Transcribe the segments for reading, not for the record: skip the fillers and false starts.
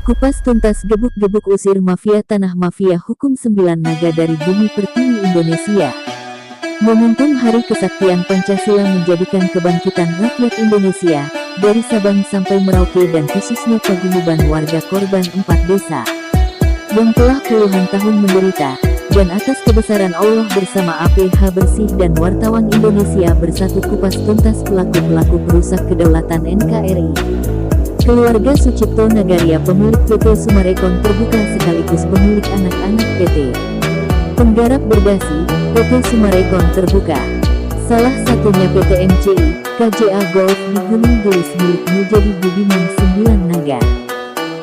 Kupas tuntas gebuk-gebuk usir mafia tanah mafia hukum 9 naga dari bumi pertiwi Indonesia. Momentum Hari Kesaktian Pancasila menjadikan kebangkitan rakyat Indonesia, dari Sabang sampai Merauke dan khususnya paguyuban warga korban 4 desa, yang telah puluhan tahun menderita, dan atas kebesaran Allah bersama APH Bersih dan wartawan Indonesia Bersatu kupas tuntas pelaku-pelaku perusak kedaulatan NKRI. Keluarga Sucipto Nagaria pemilik PT Summarecon Terbuka sekaligus pemilik anak-anak PT Penggarap Berdasi, PT Summarecon Terbuka. Salah satunya PT MCI, KJA Golf di Gunung Gelis milik Muljadi Budiman 9 Naga.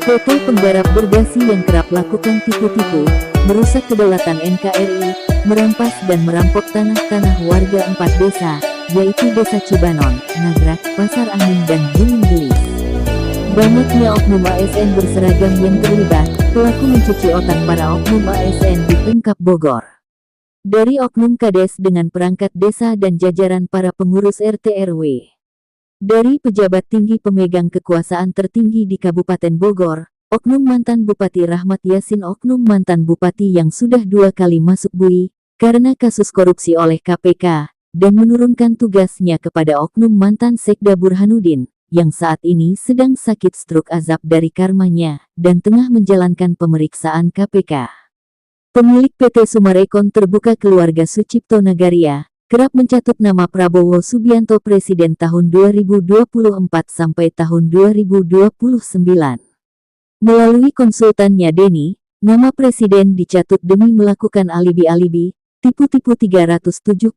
PT Penggarap Berdasi yang kerap lakukan tipu-tipu, merusak kedaulatan NKRI, merampas dan merampok tanah-tanah warga 4 desa, yaitu Desa Cibanon, Nagrak, Pasar Angin dan Gunung Gelis. Banyaknya oknum ASN berseragam yang terlibat, pelaku mencuci otak para oknum ASN di Pemkab Bogor. Dari oknum Kades dengan perangkat desa dan jajaran para pengurus RT RW. Dari pejabat tinggi pemegang kekuasaan tertinggi di Kabupaten Bogor, oknum mantan Bupati Rahmat Yasin, oknum mantan Bupati yang sudah 2 kali masuk bui, karena kasus korupsi oleh KPK, dan menurunkan tugasnya kepada oknum mantan Sekda Burhanuddin, yang saat ini sedang sakit stroke azab dari karmanya, dan tengah menjalankan pemeriksaan KPK. Pemilik PT Summarecon Terbuka keluarga Sucipto Nagaria, kerap mencatut nama Prabowo Subianto Presiden tahun 2024 sampai tahun 2029. Melalui konsultannya Denny, nama Presiden dicatut demi melakukan alibi-alibi, tipu-tipu 378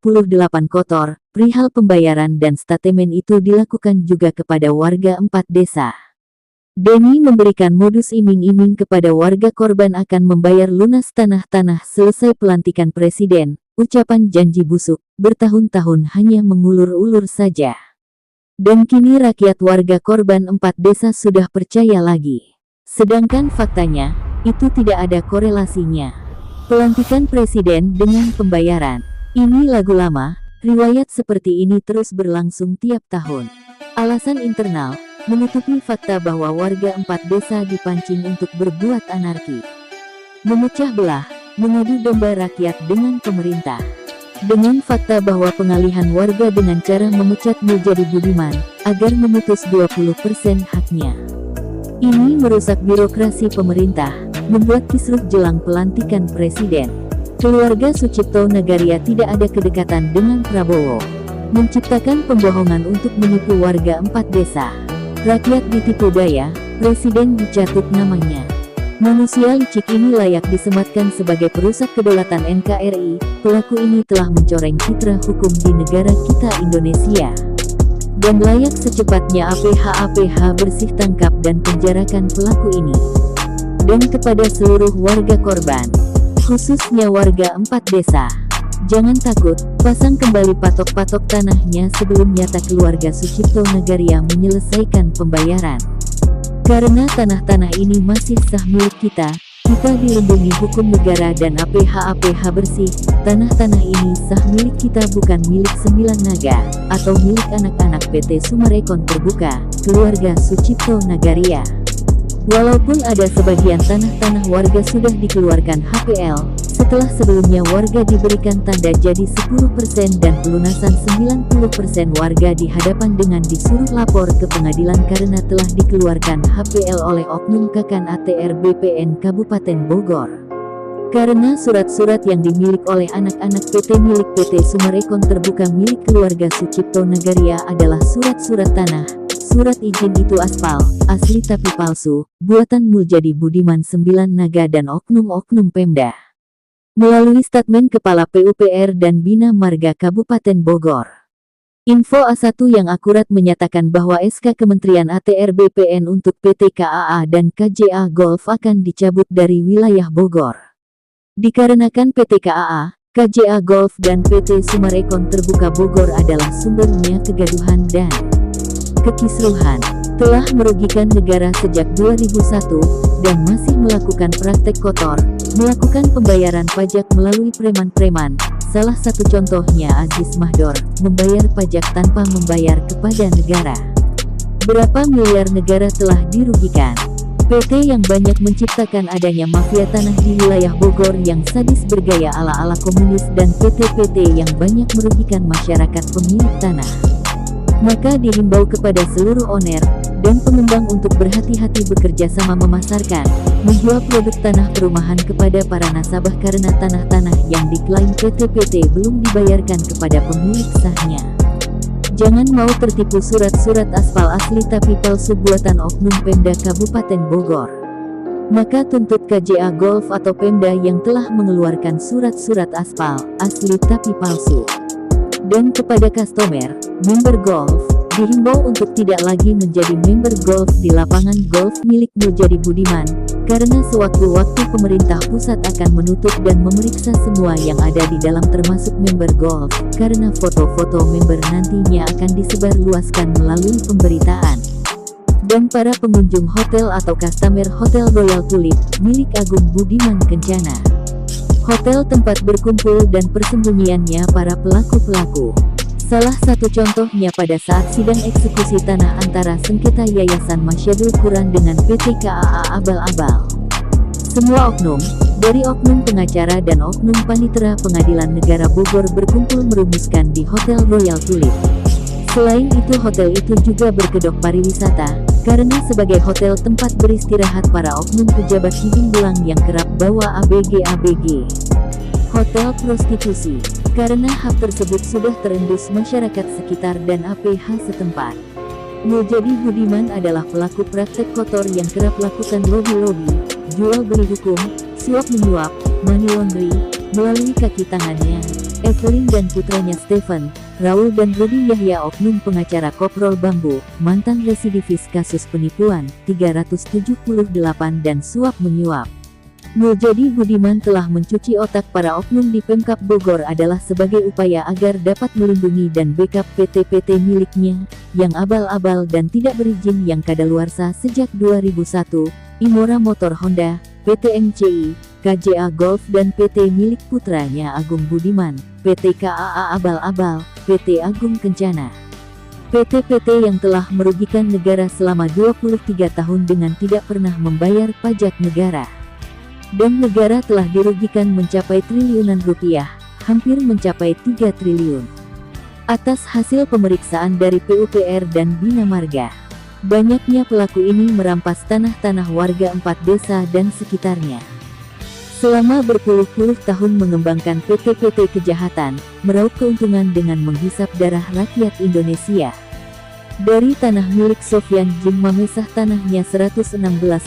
kotor, perihal pembayaran dan statemen itu dilakukan juga kepada warga 4 desa. Denny memberikan modus iming-iming kepada warga korban akan membayar lunas tanah-tanah selesai pelantikan Presiden, ucapan janji busuk, bertahun-tahun hanya mengulur-ulur saja. Dan kini rakyat warga korban 4 desa sudah percaya lagi. Sedangkan faktanya, itu tidak ada korelasinya. Pelantikan Presiden dengan pembayaran. Ini lagu lama, riwayat seperti ini terus berlangsung tiap tahun. Alasan internal, menutupi fakta bahwa warga 4 desa dipancing untuk berbuat anarki. Memecah belah, mengadu domba rakyat dengan pemerintah. Dengan fakta bahwa pengalihan warga dengan cara memecat Muljadi Budiman, agar memutus 20% haknya. Ini merusak birokrasi pemerintah, membuat kisruh jelang pelantikan Presiden. Keluarga Sucipto Nagaria tidak ada kedekatan dengan Prabowo. Menciptakan pembohongan untuk menipu warga 4 desa. Rakyat ditipu daya, Presiden dicatut namanya. Manusia licik ini layak disematkan sebagai perusak kedaulatan NKRI. Pelaku ini telah mencoreng citra hukum di negara kita Indonesia. Dan layak secepatnya APH Bersih tangkap dan penjarakan pelaku ini. Dan kepada seluruh warga korban, khususnya warga 4 desa, jangan takut, pasang kembali patok-patok tanahnya sebelum nyata keluarga Sucipto Nagaria menyelesaikan pembayaran. Karena tanah-tanah ini masih sah milik kita dilindungi hukum negara dan APH Bersih, tanah-tanah ini sah milik kita bukan milik 9 naga, atau milik anak-anak PT Summarecon Terbuka, keluarga Sucipto Nagaria. Walaupun ada sebagian tanah-tanah warga sudah dikeluarkan HPL, setelah sebelumnya warga diberikan tanda jadi 10% dan pelunasan 90% warga di hadapan dengan disuruh lapor ke pengadilan karena telah dikeluarkan HPL oleh oknum Kakan ATR BPN Kabupaten Bogor. Karena surat-surat yang dimiliki oleh anak-anak PT milik PT Summarecon Terbuka milik keluarga Sucipto Nagaria adalah surat-surat tanah. Surat izin itu aspal, asli tapi palsu, buatan Muljadi Budiman 9 Naga dan oknum-oknum Pemda. Melalui statement Kepala PUPR dan Bina Marga Kabupaten Bogor. Info A1 yang akurat menyatakan bahwa SK Kementerian ATR BPN untuk PT KAA dan KJA Golf akan dicabut dari wilayah Bogor. Dikarenakan PT KAA, KJA Golf dan PT Summarecon Terbuka Bogor adalah sumbernya kegaduhan dan kekisruhan, telah merugikan negara sejak 2001, dan masih melakukan praktek kotor, melakukan pembayaran pajak melalui preman-preman, salah satu contohnya Aziz Mahdor, membayar pajak tanpa membayar kepada negara. Berapa miliar negara telah dirugikan? PT yang banyak menciptakan adanya mafia tanah di wilayah Bogor yang sadis bergaya ala-ala komunis dan PT-PT yang banyak merugikan masyarakat pemilik tanah. Maka dihimbau kepada seluruh owner dan pengembang untuk berhati-hati bekerja sama memasarkan, menjual produk tanah perumahan kepada para nasabah karena tanah-tanah yang diklaim PT-PT belum dibayarkan kepada pemilik sahnya. Jangan mau tertipu surat-surat aspal asli tapi palsu buatan oknum Pemda Kabupaten Bogor. Maka tuntut KJA Golf atau Pemda yang telah mengeluarkan surat-surat aspal asli tapi palsu. Dan kepada customer, member golf, dihimbau untuk tidak lagi menjadi member golf di lapangan golf milik Muljadi Budiman, karena sewaktu-waktu pemerintah pusat akan menutup dan memeriksa semua yang ada di dalam termasuk member golf, karena foto-foto member nantinya akan disebarluaskan melalui pemberitaan. Dan para pengunjung hotel atau customer Hotel Royal Tulip, milik Agung Budiman Kencana. Hotel tempat berkumpul dan persembunyiannya para pelaku-pelaku. Salah satu contohnya pada saat sidang eksekusi tanah antara sengketa Yayasan Masyadul Quran dengan PT KAA Abal-Abal. Semua oknum, dari oknum pengacara dan oknum panitera Pengadilan Negara Bogor berkumpul merumuskan di Hotel Royal Tulip. Selain itu hotel itu juga berkedok pariwisata, karena sebagai hotel tempat beristirahat para oknum pejabat hidung belang yang kerap bawa ABG-ABG. Hotel prostitusi, karena hak tersebut sudah terendus masyarakat sekitar dan APH setempat. Muljadi Budiman adalah pelaku praktek kotor yang kerap lakukan lobby-lobby, jual beli hukum, suap menyuap, money laundry, melalui kaki tangannya, Evelyn dan putranya Stephen, Raul dan Rudi Yahya oknum pengacara Koprol Bambu, mantan residivis kasus penipuan, 378 dan suap menyuap. Muljadi Budiman telah mencuci otak para oknum di Pemkab Bogor adalah sebagai upaya agar dapat melindungi dan backup PT-PT miliknya, yang abal-abal dan tidak berizin yang kadaluarsa sejak 2001, Imora Motor Honda, PT MCI, KJA Golf dan PT milik putranya Agung Budiman, PT KAA Abal-Abal, PT Agung Kencana. PT-PT yang telah merugikan negara selama 23 tahun dengan tidak pernah membayar pajak negara. Dan negara telah dirugikan mencapai triliunan rupiah, hampir mencapai 3 triliun. Atas hasil pemeriksaan dari PUPR dan Bina Marga, banyaknya pelaku ini merampas tanah-tanah warga 4 desa dan sekitarnya. Selama berpuluh-puluh tahun mengembangkan PT-PT kejahatan, meraup keuntungan dengan menghisap darah rakyat Indonesia. Dari tanah milik Sofyan Jim Mamesah tanahnya 116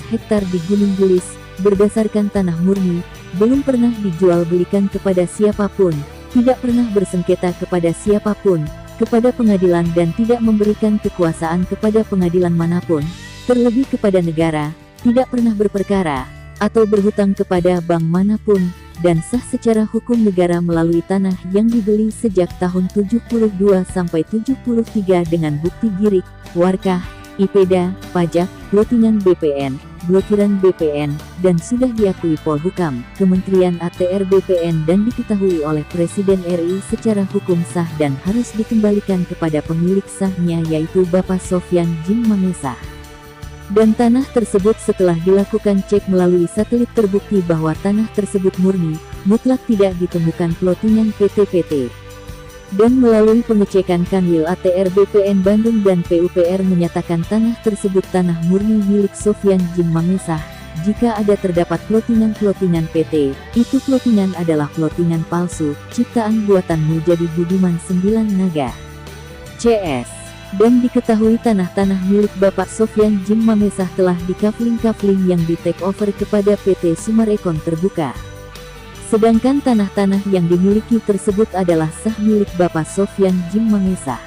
hektar di Gunung Bulis, berdasarkan tanah murni, belum pernah dijual belikan kepada siapapun, tidak pernah bersengketa kepada siapapun, kepada pengadilan dan tidak memberikan kekuasaan kepada pengadilan manapun, terlebih kepada negara, tidak pernah berperkara, atau berhutang kepada bank manapun, dan sah secara hukum negara melalui tanah yang dibeli sejak tahun 72 sampai 73 dengan bukti girik, warkah, IPEDA, pajak, plotingan BPN, blokiran BPN, dan sudah diakui Polhukam, Kementerian ATR BPN dan diketahui oleh Presiden RI secara hukum sah dan harus dikembalikan kepada pemilik sahnya yaitu Bapak Sofyan Jim Mamesah. Dan tanah tersebut setelah dilakukan cek melalui satelit terbukti bahwa tanah tersebut murni, mutlak tidak ditemukan plotingan PT-PT. Dan melalui pengecekan Kanwil ATR BPN Bandung dan PUPR menyatakan tanah tersebut tanah murni milik Sofyan Jim Mamesah. Jika ada terdapat plotingan-plotingan PT, itu plotingan adalah plotingan palsu, ciptaan buatan Muljadi Budiman 9 Naga. CS. Dan diketahui tanah-tanah milik Bapak Sofyan Jim Mamesah telah dikafling-kafling yang di take over kepada PT Sumarekon Terbuka. Sedangkan tanah-tanah yang dimiliki tersebut adalah sah milik Bapak Sofyan Jim Mamesah.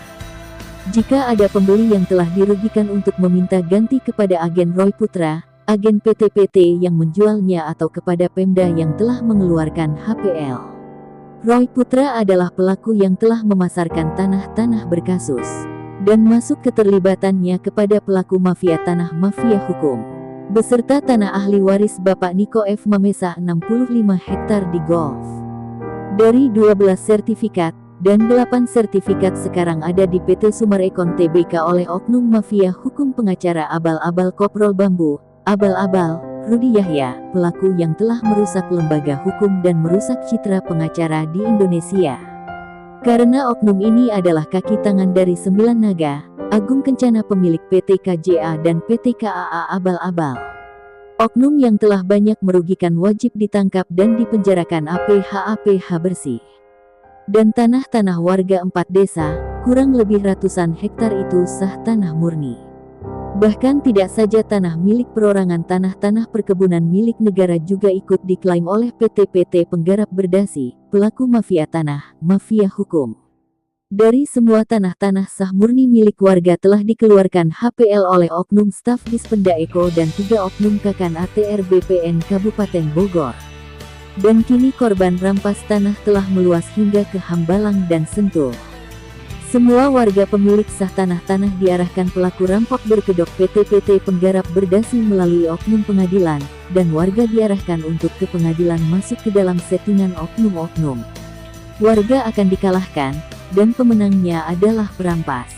Jika ada pembeli yang telah dirugikan untuk meminta ganti kepada agen Roy Putra, agen PT-PT yang menjualnya atau kepada Pemda yang telah mengeluarkan HPL. Roy Putra adalah pelaku yang telah memasarkan tanah-tanah berkasus dan masuk keterlibatannya kepada pelaku mafia tanah mafia hukum, beserta tanah ahli waris Bapak Niko F. Mamesah 65 hektar di Golf. Dari 12 sertifikat, dan 8 sertifikat sekarang ada di PT Sumarekon Tbk oleh oknum mafia hukum pengacara abal-abal Koprol Bambu, Abal-abal, Rudi Yahya, pelaku yang telah merusak lembaga hukum dan merusak citra pengacara di Indonesia. Karena oknum ini adalah kaki tangan dari 9 naga, Agung Kencana pemilik PT KJA dan PT KAA abal-abal. Oknum yang telah banyak merugikan wajib ditangkap dan dipenjarakan APH bersih. Dan tanah-tanah warga 4 desa, kurang lebih ratusan hektar itu sah tanah murni. Bahkan tidak saja tanah milik perorangan, tanah-tanah perkebunan milik negara juga ikut diklaim oleh PT penggarap berdasi, pelaku mafia tanah, mafia hukum. Dari semua tanah-tanah sah murni milik warga telah dikeluarkan HPL oleh oknum staf Dispenda Eko dan 3 oknum Kakan ATR BPN Kabupaten Bogor. Dan kini korban rampas tanah telah meluas hingga ke Hambalang dan Sentul. Semua warga pemilik sah tanah-tanah diarahkan pelaku rampok berkedok PT penggarap berdasi melalui oknum pengadilan, dan warga diarahkan untuk ke pengadilan masuk ke dalam settingan oknum-oknum. Warga akan dikalahkan, dan pemenangnya adalah perampas.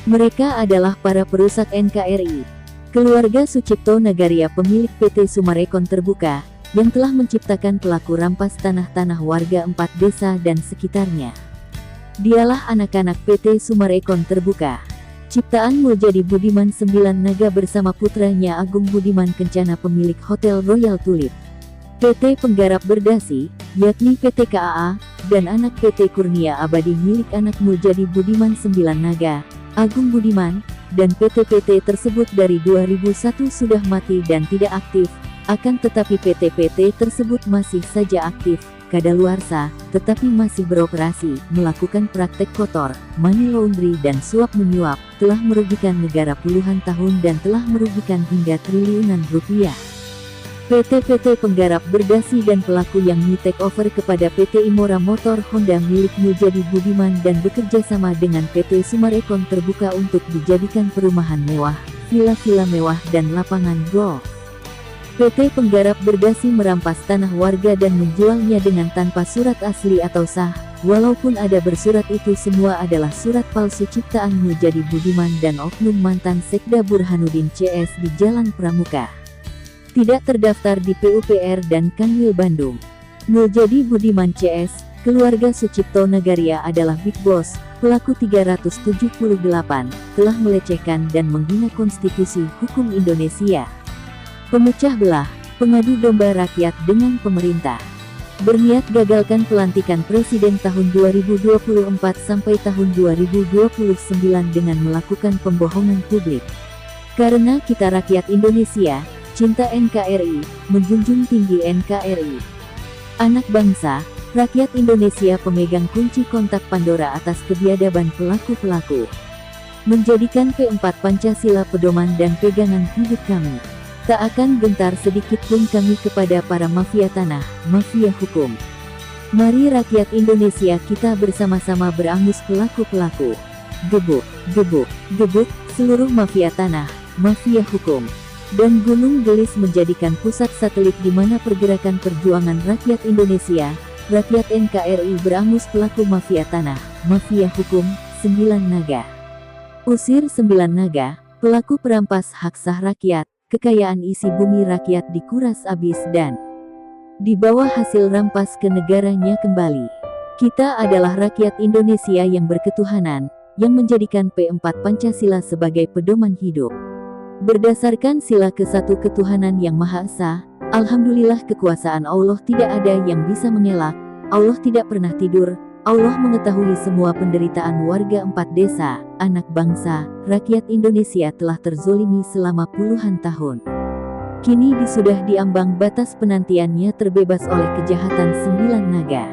Mereka adalah para perusak NKRI. Keluarga Sucipto Nagaria pemilik PT Sumarekon Terbuka, yang telah menciptakan pelaku rampas tanah-tanah warga 4 desa dan sekitarnya. Dialah anak-anak PT Sumarekon Terbuka. Ciptaan Muljadi Budiman 9 Naga bersama putranya Agung Budiman Kencana pemilik Hotel Royal Tulip. PT Penggarap Berdasi, yakni PT KAA, dan anak PT Kurnia Abadi milik anak Muljadi Budiman 9 Naga, Agung Budiman, dan PT tersebut dari 2001 sudah mati dan tidak aktif, akan tetapi PT tersebut masih saja aktif, kadaluarsa, tetapi masih beroperasi, melakukan praktek kotor, money laundry dan suap menyuap, telah merugikan negara puluhan tahun dan telah merugikan hingga triliunan rupiah. PT Penggarap Berdasi dan pelaku yang take over kepada PT Imora Motor Honda milik Muljadi Budiman dan bekerja sama dengan PT Sumarekon Terbuka untuk dijadikan perumahan mewah, villa-villa mewah dan lapangan golf. PT Penggarap Berdasi merampas tanah warga dan menjualnya dengan tanpa surat asli atau sah, walaupun ada bersurat. Itu semua adalah surat palsu ciptaan Muljadi Budiman dan oknum mantan Sekda Burhanuddin CS di Jalan Pramuka. Tidak terdaftar di PUPR dan Kanwil Bandung. Muljadi Budiman CS, keluarga Sucipto Nagaria adalah Big Boss, pelaku 378, telah melecehkan dan menghina konstitusi hukum Indonesia. Pemecah belah, pengadu domba rakyat dengan pemerintah. Berniat gagalkan pelantikan presiden tahun 2024 sampai tahun 2029 dengan melakukan pembohongan publik. Karena kita rakyat Indonesia, cinta NKRI, menjunjung tinggi NKRI. Anak bangsa, rakyat Indonesia pemegang kunci kontak Pandora atas kebiadaban pelaku-pelaku. Menjadikan P4 Pancasila pedoman dan pegangan hidup kami. Tak akan gentar sedikit pun kami kepada para mafia tanah, mafia hukum. Mari rakyat Indonesia kita bersama-sama berangus pelaku-pelaku. Gebuk, gebuk, gebuk, seluruh mafia tanah, mafia hukum. Dan Gunung Gelis menjadikan pusat satelit di mana pergerakan perjuangan rakyat Indonesia, rakyat NKRI berangus pelaku mafia tanah, mafia hukum, 9 naga. Usir 9 naga, pelaku perampas hak sah rakyat. Kekayaan isi bumi rakyat dikuras habis dan dibawa hasil rampas ke negaranya kembali. Kita adalah rakyat Indonesia yang berketuhanan, yang menjadikan P4 Pancasila sebagai pedoman hidup. Berdasarkan sila ke-1 ketuhanan yang Maha Esa, alhamdulillah kekuasaan Allah tidak ada yang bisa mengelak, Allah tidak pernah tidur, Allah mengetahui semua penderitaan warga 4 desa, anak bangsa, rakyat Indonesia telah terzolimi selama puluhan tahun. Kini sudah diambang batas penantiannya terbebas oleh kejahatan 9 naga.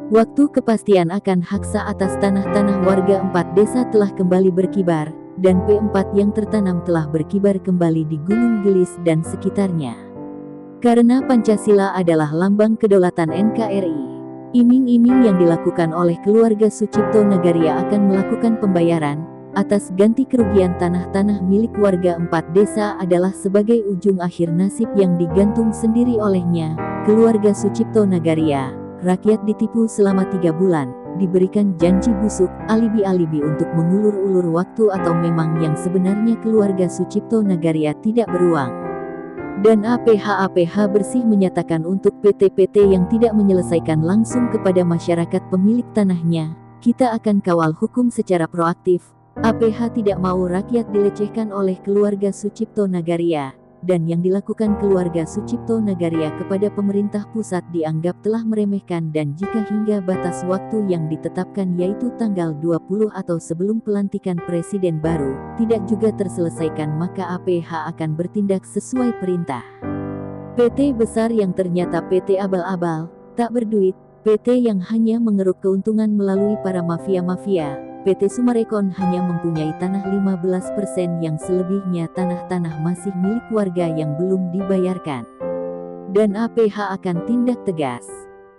Waktu kepastian akan hak sah atas tanah-tanah warga 4 desa telah kembali berkibar, dan P4 yang tertanam telah berkibar kembali di Gunung Gelis dan sekitarnya. Karena Pancasila adalah lambang kedaulatan NKRI. Iming-iming yang dilakukan oleh keluarga Sucipto Nagaria akan melakukan pembayaran atas ganti kerugian tanah-tanah milik warga 4 desa adalah sebagai ujung akhir nasib yang digantung sendiri olehnya. Keluarga Sucipto Nagaria, rakyat ditipu selama 3 bulan, diberikan janji busuk, alibi-alibi untuk mengulur-ulur waktu atau memang yang sebenarnya keluarga Sucipto Nagaria tidak beruang. Dan APH Bersih menyatakan untuk PT-PT yang tidak menyelesaikan langsung kepada masyarakat pemilik tanahnya, kita akan kawal hukum secara proaktif. APH tidak mau rakyat dilecehkan oleh keluarga Sucipto Nagaria, dan yang dilakukan keluarga Sucipto Nagaria kepada pemerintah pusat dianggap telah meremehkan, dan jika hingga batas waktu yang ditetapkan yaitu tanggal 20 atau sebelum pelantikan presiden baru, tidak juga terselesaikan maka APH akan bertindak sesuai perintah. PT besar yang ternyata PT abal-abal, tak berduit, PT yang hanya mengeruk keuntungan melalui para mafia-mafia. PT Sumarekon hanya mempunyai tanah 15% yang selebihnya tanah-tanah masih milik warga yang belum dibayarkan. Dan APH akan tindak tegas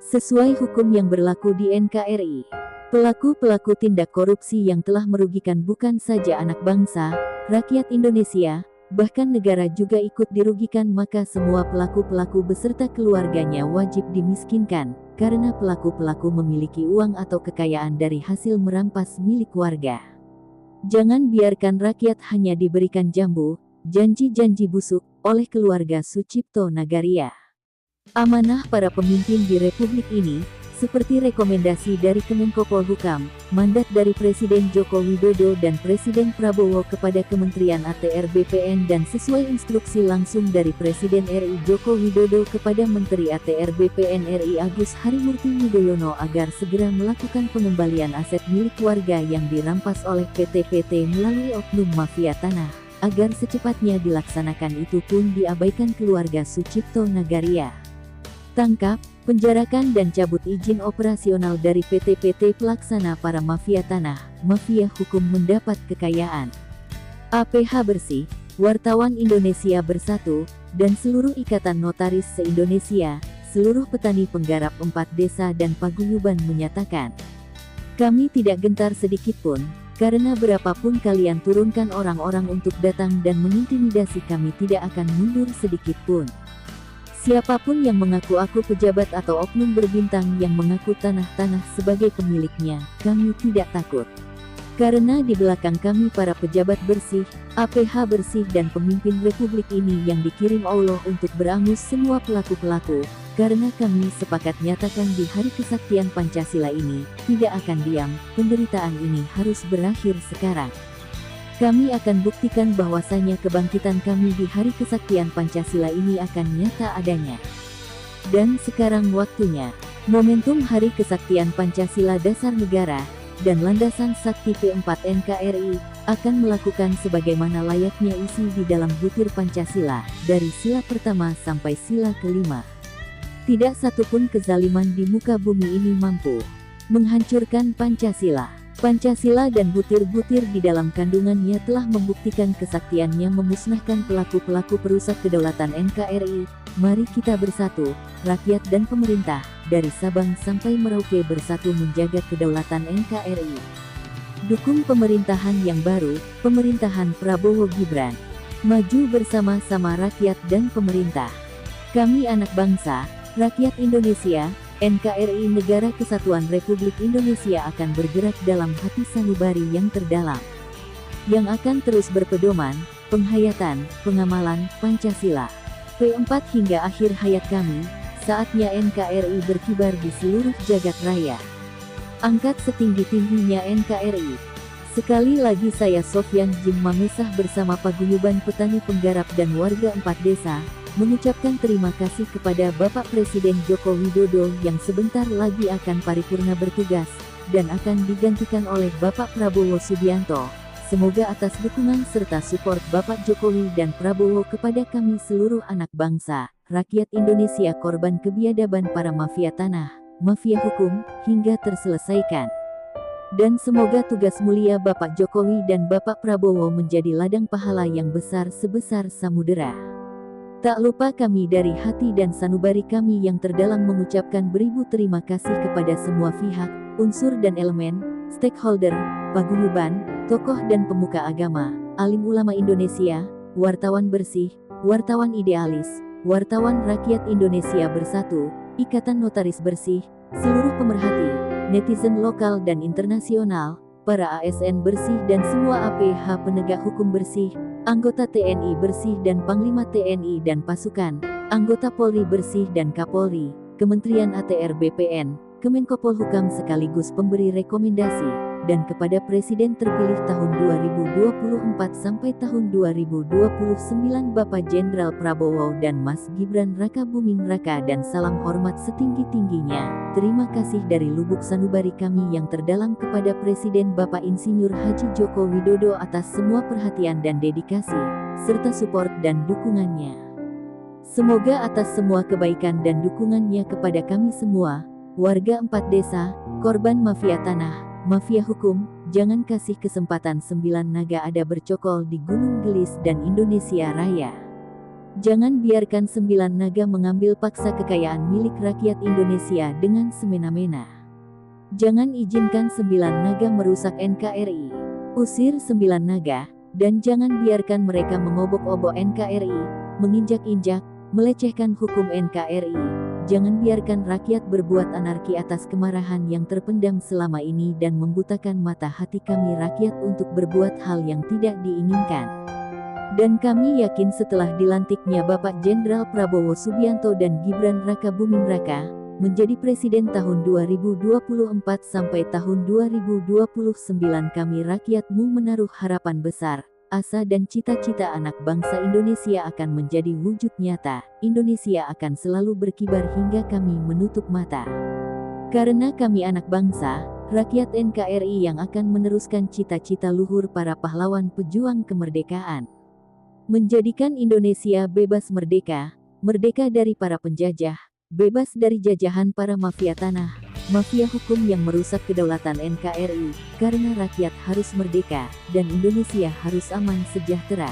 sesuai hukum yang berlaku di NKRI. Pelaku-pelaku tindak korupsi yang telah merugikan bukan saja anak bangsa, rakyat Indonesia, bahkan negara juga ikut dirugikan, maka semua pelaku-pelaku beserta keluarganya wajib dimiskinkan. Karena pelaku-pelaku memiliki uang atau kekayaan dari hasil merampas milik warga. Jangan biarkan rakyat hanya diberikan jambu, janji-janji busuk, oleh keluarga Sucipto Nagaria. Amanah para pemimpin di Republik ini, seperti rekomendasi dari Kemenko Polhukam, mandat dari Presiden Joko Widodo dan Presiden Prabowo kepada Kementerian ATR BPN, dan sesuai instruksi langsung dari Presiden RI Joko Widodo kepada Menteri ATR BPN RI Agus Harimurti Yudhoyono agar segera melakukan pengembalian aset milik warga yang dirampas oleh PT-PT melalui oknum mafia tanah, agar secepatnya dilaksanakan, itu pun diabaikan keluarga Sucipto Nagaria. Tangkap, penjarakan dan cabut izin operasional dari PT-PT pelaksana para mafia tanah, mafia hukum mendapat kekayaan. APH Bersih, Wartawan Indonesia Bersatu, dan seluruh ikatan notaris se-Indonesia, seluruh petani penggarap 4 desa dan paguyuban menyatakan, kami tidak gentar sedikitpun, karena berapapun kalian turunkan orang-orang untuk datang dan mengintimidasi kami tidak akan mundur sedikitpun. Siapapun yang mengaku-aku pejabat atau oknum berbintang yang mengaku tanah-tanah sebagai pemiliknya, kami tidak takut. Karena di belakang kami para pejabat bersih, APH Bersih dan pemimpin Republik ini yang dikirim Allah untuk berangus semua pelaku-pelaku. Karena kami sepakat nyatakan di Hari Kesaktian Pancasila ini, tidak akan diam, penderitaan ini harus berakhir sekarang. Kami akan buktikan bahwasanya kebangkitan kami di Hari Kesaktian Pancasila ini akan nyata adanya. Dan sekarang waktunya, momentum Hari Kesaktian Pancasila dasar negara, dan landasan sakti P4 NKRI, akan melakukan sebagaimana layaknya isi di dalam butir Pancasila, dari sila pertama sampai sila kelima. Tidak satupun kezaliman di muka bumi ini mampu menghancurkan Pancasila. Pancasila dan butir-butir di dalam kandungannya telah membuktikan kesaktiannya memusnahkan pelaku-pelaku perusak kedaulatan NKRI. Mari kita bersatu, rakyat dan pemerintah, dari Sabang sampai Merauke bersatu menjaga kedaulatan NKRI. Dukung pemerintahan yang baru, pemerintahan Prabowo Gibran. Maju bersama-sama rakyat dan pemerintah. Kami anak bangsa, rakyat Indonesia, NKRI Negara Kesatuan Republik Indonesia akan bergerak dalam hati sanubari yang terdalam, yang akan terus berpedoman, penghayatan, pengamalan, Pancasila. P4 hingga akhir hayat kami, saatnya NKRI berkibar di seluruh jagat raya. Angkat setinggi-tingginya NKRI. Sekali lagi saya Sofyan Jim Mamesah bersama paguyuban petani penggarap dan warga 4 desa, mengucapkan terima kasih kepada Bapak Presiden Joko Widodo yang sebentar lagi akan paripurna bertugas, dan akan digantikan oleh Bapak Prabowo Subianto. Semoga atas dukungan serta support Bapak Jokowi dan Prabowo kepada kami seluruh anak bangsa, rakyat Indonesia korban kebiadaban para mafia tanah, mafia hukum, hingga terselesaikan. Dan semoga tugas mulia Bapak Jokowi dan Bapak Prabowo menjadi ladang pahala yang besar sebesar samudera. Tak lupa kami dari hati dan sanubari kami yang terdalam mengucapkan beribu terima kasih kepada semua pihak, unsur dan elemen, stakeholder, paguyuban, tokoh dan pemuka agama, alim ulama Indonesia, wartawan bersih, wartawan idealis, wartawan rakyat Indonesia Bersatu, ikatan notaris bersih, seluruh pemerhati, netizen lokal dan internasional, para ASN bersih dan semua APH penegak hukum bersih, anggota TNI bersih dan Panglima TNI dan pasukan, anggota Polri bersih dan Kapolri, Kementerian ATR BPN, Kemenko Polhukam sekaligus pemberi rekomendasi, dan kepada Presiden terpilih tahun 2024 sampai tahun 2029 Bapak Jenderal Prabowo dan Mas Gibran Raka Buming Raka, dan salam hormat setinggi-tingginya. Terima kasih dari lubuk sanubari kami yang terdalam kepada Presiden Bapak Insinyur Haji Joko Widodo atas semua perhatian dan dedikasi, serta support dan dukungannya. Semoga atas semua kebaikan dan dukungannya kepada kami semua, warga 4 desa, korban mafia tanah, mafia hukum, jangan kasih kesempatan 9 naga ada bercokol di Gunung Gelis dan Indonesia Raya. Jangan biarkan 9 naga mengambil paksa kekayaan milik rakyat Indonesia dengan semena-mena. Jangan izinkan 9 naga merusak NKRI. Usir 9 naga, dan jangan biarkan mereka mengobok-obok NKRI, menginjak-injak, melecehkan hukum NKRI. Jangan biarkan rakyat berbuat anarki atas kemarahan yang terpendam selama ini dan membutakan mata hati kami rakyat untuk berbuat hal yang tidak diinginkan. Dan kami yakin setelah dilantiknya Bapak Jenderal Prabowo Subianto dan Gibran Raka Buming Raka menjadi Presiden tahun 2024 sampai tahun 2029, kami rakyatmu menaruh harapan besar, asa dan cita-cita anak bangsa Indonesia akan menjadi wujud nyata. Indonesia akan selalu berkibar hingga kami menutup mata. Karena kami anak bangsa, rakyat NKRI yang akan meneruskan cita-cita luhur para pahlawan pejuang kemerdekaan. Menjadikan Indonesia bebas merdeka, merdeka dari para penjajah, bebas dari jajahan para mafia tanah, mafia hukum yang merusak kedaulatan NKRI, karena rakyat harus merdeka, dan Indonesia harus aman sejahtera.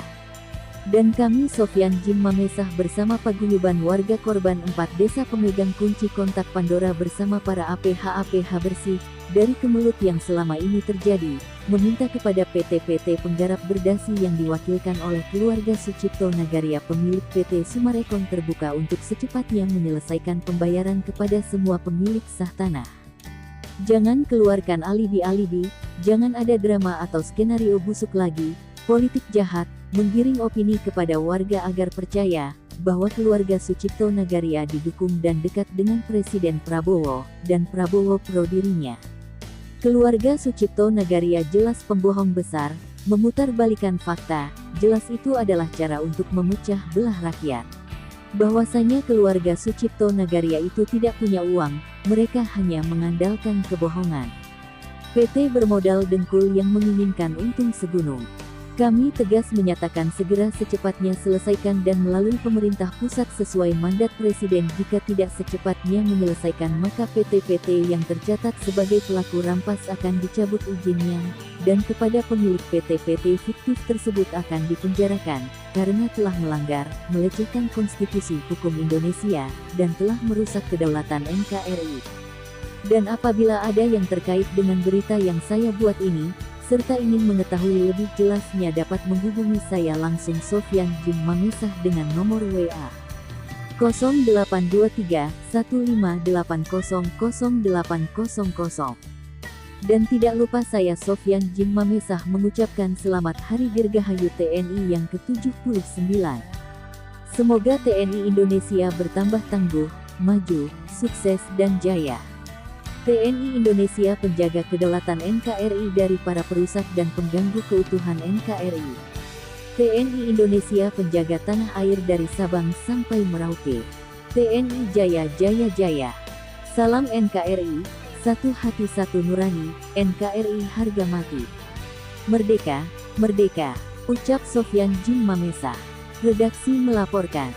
Dan kami Sofyan Jim Mamesah bersama paguyuban warga korban 4 desa pemegang kunci kontak Pandora bersama para APH bersih, dari kemelut yang selama ini terjadi, meminta kepada PT Penggarap Berdasi yang diwakilkan oleh keluarga Sucipto Nagaria pemilik PT Sumarekon terbuka untuk secepatnya menyelesaikan pembayaran kepada semua pemilik sah tanah. Jangan keluarkan alibi-alibi, jangan ada drama atau skenario busuk lagi, politik jahat, menggiring opini kepada warga agar percaya bahwa keluarga Sucipto Nagaria didukung dan dekat dengan Presiden Prabowo, dan Prabowo pro dirinya. Keluarga Sucipto Nagaria jelas pembohong besar, memutarbalikan fakta, jelas itu adalah cara untuk memecah belah rakyat. Bahwasanya keluarga Sucipto Nagaria itu tidak punya uang, mereka hanya mengandalkan kebohongan. PT bermodal dengkul yang menginginkan untung segunung. Kami tegas menyatakan segera secepatnya selesaikan dan melalui pemerintah pusat sesuai mandat Presiden. Jika tidak secepatnya menyelesaikan, maka PT-PT yang tercatat sebagai pelaku rampas akan dicabut izinnya, dan kepada pemilik PT-PT fiktif tersebut akan dipenjarakan, karena telah melanggar, melecehkan konstitusi hukum Indonesia, dan telah merusak kedaulatan NKRI. Dan apabila ada yang terkait dengan berita yang saya buat ini, serta ingin mengetahui lebih jelasnya, dapat menghubungi saya langsung Sofyan Jim Mamesah dengan nomor WA 0823 1580 0800. Dan tidak lupa saya Sofyan Jim Mamesah mengucapkan selamat Hari Dirgahayu TNI yang ke-79. Semoga TNI Indonesia bertambah tangguh, maju, sukses dan jaya. TNI Indonesia penjaga kedaulatan NKRI dari para perusak dan pengganggu keutuhan NKRI. TNI Indonesia penjaga tanah air dari Sabang sampai Merauke. TNI Jaya Jaya Jaya. Salam NKRI, satu hati satu nurani, NKRI harga mati. Merdeka, merdeka, ucap Sofyan Jim Mamesah. Redaksi melaporkan.